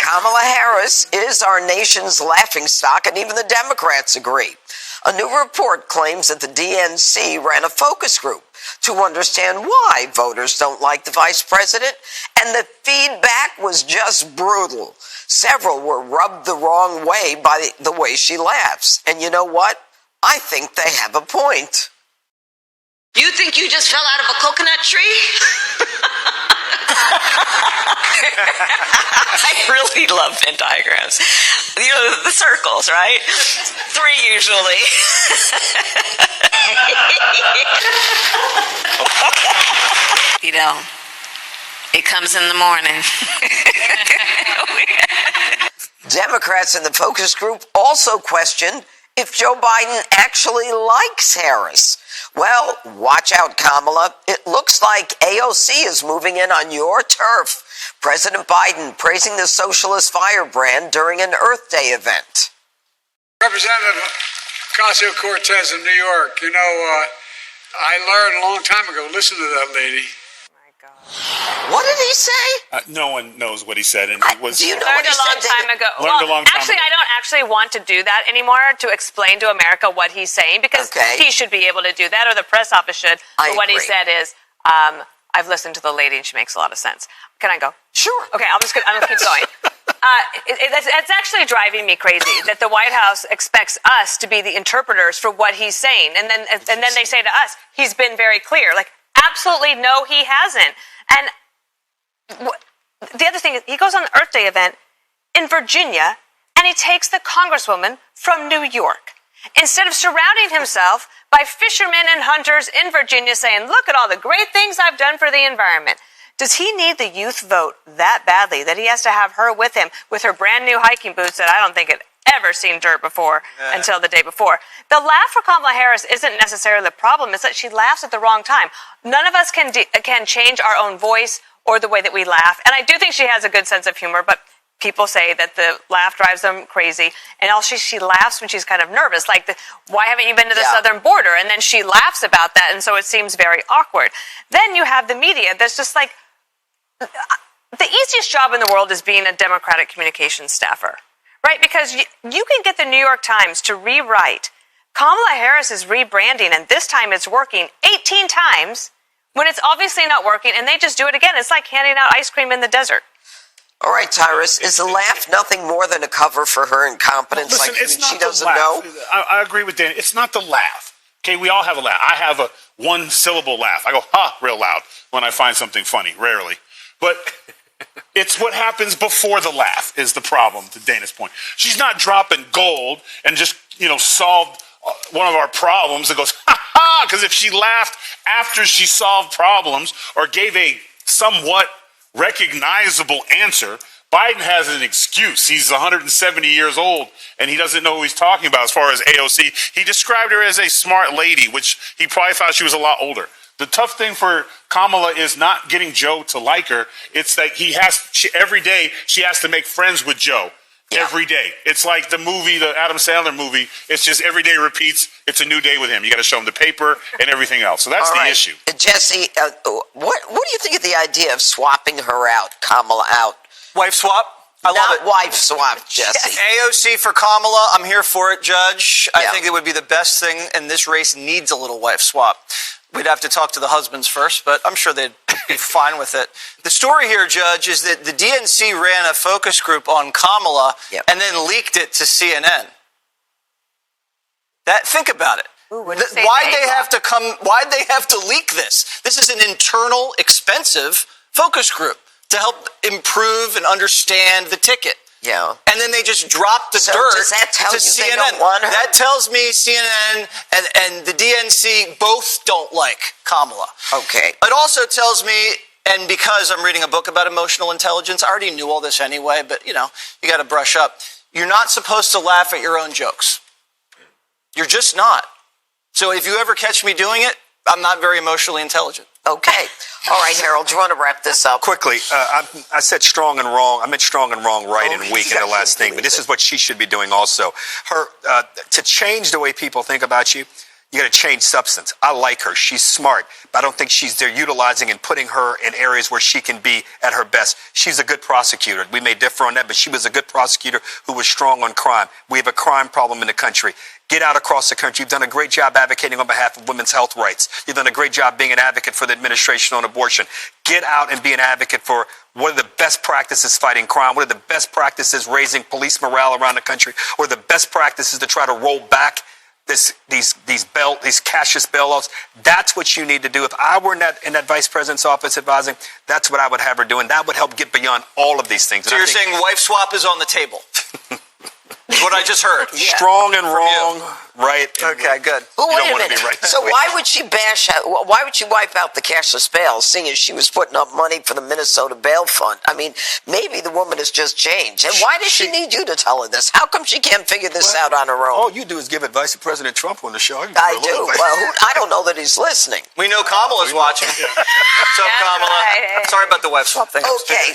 Kamala Harris is our nation's laughingstock, and even the Democrats agree. A new report claims that the DNC ran a focus group to understand why voters don't like the vice president, and the feedback was just brutal. Several were rubbed the wrong way by the way she laughs. And you know what? I think they have a point. You think you just fell out of a coconut tree? I really love Venn diagrams. You know, the circles, right? 3 usually. You know, it comes in the morning. Democrats in the focus group also questioned if Joe Biden actually likes Harris. Well, watch out, Kamala. It looks like AOC is moving in on your turf. President Biden praising the socialist firebrand during an Earth Day event. Representative Ocasio-Cortez in New York, you know, I learned a long time ago, listen to that lady. What did he say? No one knows what he said, and it was do you know learned what he a long said? time ago. Learned a long time actually, ago. I don't actually want to do that anymore, to explain to America what he's saying, because he should be able to do that, or the press office should. But what he said is, I've listened to the lady, and she makes a lot of sense. Can I go? Sure. Okay, I'm gonna keep going. It's actually driving me crazy that the White House expects us to be the interpreters for what he's saying, and then they say to us, he's been very clear. Like, absolutely no, he hasn't. And the other thing is, he goes on the Earth Day event in Virginia, and he takes the congresswoman from New York, instead of surrounding himself by fishermen and hunters in Virginia saying, look at all the great things I've done for the environment. Does he need the youth vote that badly that he has to have her with him with her brand new hiking boots that I don't think had ever seen dirt before until the day before? The laugh for Kamala Harris isn't necessarily the problem. It's that she laughs at the wrong time. None of us can change our own voice or the way that we laugh. And I do think she has a good sense of humor, but people say that the laugh drives them crazy. And also she laughs when she's kind of nervous, like, why haven't you been to the southern border? And then she laughs about that, and so it seems very awkward. Then you have the media that's just like, the easiest job in the world is being a Democratic communications staffer, right? Because you can get the New York Times to rewrite Kamala Harris is rebranding, and this time it's working 18 times when it's obviously not working, and they just do it again. It's like handing out ice cream in the desert. All right, Tyrus, is the laugh nothing more than a cover for her incompetence? Listen, like it's not she doesn't the know? laugh. I agree with Dan. It's not the laugh. Okay, we all have a laugh. I have a one-syllable laugh. I go, ha, real loud when I find something funny, rarely. But it's what happens before the laugh is the problem, to Dana's point. She's not dropping gold and just, solved one of our problems and goes, ha ha, because if she laughed after she solved problems or gave a somewhat recognizable answer, Biden has an excuse. He's 170 years old, and he doesn't know who he's talking about as far as AOC. He described her as a smart lady, which he probably thought she was a lot older. The tough thing for Kamala is not getting Joe to like her. It's that every day she has to make friends with Joe. Every day. It's like the Adam Sandler movie. It's just every day repeats. It's a new day with him. You got to show him the paper and everything else. So that's the issue. Jesse, what do you think of the idea of swapping her out, Kamala out? Wife swap? I love it. Wife swap, Jesse. AOC for Kamala, I'm here for it, Judge. I think it would be the best thing, and this race needs a little wife swap. We'd have to talk to the husbands first, but I'm sure they'd be fine with it. The story here, Judge, is that the DNC ran a focus group on Kamala and then leaked it to CNN. Think about it. Why'd they have to leak this? This is an internal, expensive focus group to help improve and understand the ticket. Yeah. And then they just dropped the dirt does that tell to you CNN. they don't want her? That tells me CNN and the DNC both don't like Kamala. Okay. It also tells me, and because I'm reading a book about emotional intelligence, I already knew all this anyway, but you got to brush up. You're not supposed to laugh at your own jokes. You're just not. So if you ever catch me doing it, I'm not very emotionally intelligent. Okay. All right, Harold, do you want to wrap this up? Quickly, I said strong and wrong. I meant strong and wrong, right and weak in the last thing, but this is what she should be doing also. To change the way people think about you, You got to change substance. I like her. She's smart, but I don't think they're utilizing and putting her in areas where she can be at her best. She's a good prosecutor. We may differ on that, but she was a good prosecutor who was strong on crime. We have a crime problem in the country. Get out across the country. You've done a great job advocating on behalf of women's health rights. You've done a great job being an advocate for the administration on abortion. Get out and be an advocate for what are the best practices fighting crime? What are the best practices raising police morale around the country? What are the best practices to try to roll back these Cassius bailouts? That's what you need to do. If I were in that vice president's office advising, that's what I would have her doing. That would help get beyond all of these things. So you're saying wife swap is on the table? What I just heard. Yeah. Strong and wrong, right? Okay, good. Well, wait a Right minute. So why would she why would she wipe out the cashless bail, seeing as she was putting up money for the Minnesota bail fund? I mean, maybe the woman has just changed. And why does she need you to tell her this? How come she can't figure this out on her own? All you do is give advice to President Trump on the show. I do. Well, I don't know that he's listening. We know Kamala's watching. What's up, Kamala? Sorry about the wife swap thing. Okay.